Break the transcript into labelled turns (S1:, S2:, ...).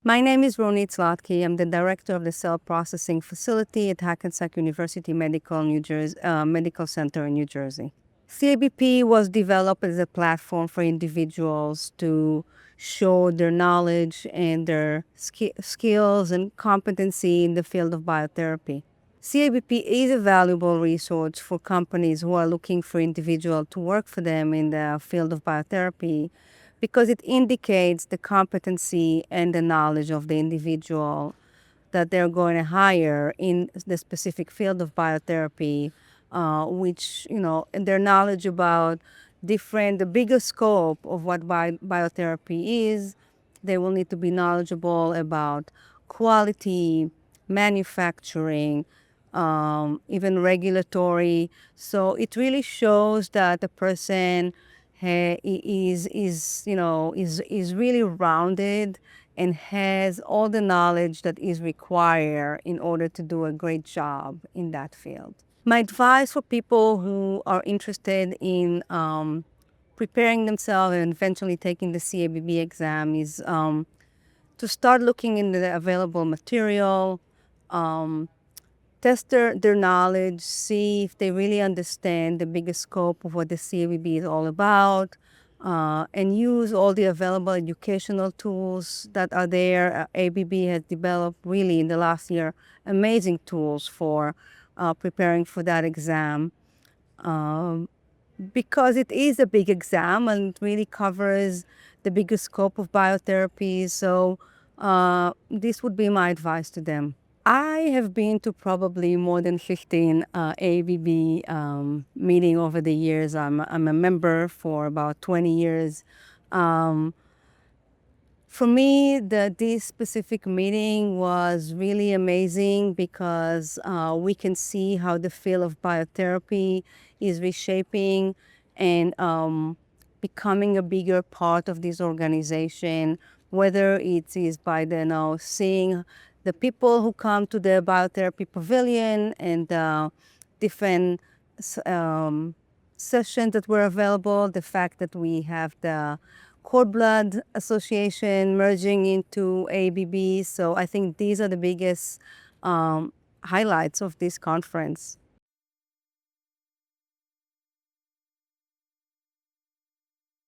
S1: My name is Ronit Slotky. I'm the director of the Cell Processing Facility at Hackensack University Medical Center in New Jersey. CABP was developed as a platform for individuals to show their knowledge and their skills and competency in the field of biotherapy. CABP is a valuable resource for companies who are looking for individuals to work for them in the field of biotherapy because it indicates the competency and the knowledge of the individual that they're going to hire in the specific field of biotherapy, which, and their knowledge about the bigger scope of what biotherapy is. They will need to be knowledgeable about quality, manufacturing, even regulatory. So it really shows that the person is really rounded and has all the knowledge that is required in order to do a great job in that field. My advice for people who are interested in preparing themselves and eventually taking the CABB exam is to start looking into the available material, test their knowledge, see if they really understand the bigger scope of what the CABB is all about, and use all the available educational tools that are there. ABB has developed really in the last year amazing tools for preparing for that exam, because it is a big exam and it really covers the bigger scope of biotherapy. So this would be my advice to them. I have been to probably more than 15 AABB meeting over the years. I'm a member for about 20 years. For me, this specific meeting was really amazing because we can see how the field of biotherapy is reshaping and becoming a bigger part of this organization, whether it is by seeing the people who come to the biotherapy pavilion and different sessions that were available, the fact that we have the Cord Blood Association merging into ABB. So I think these are the biggest highlights of this conference.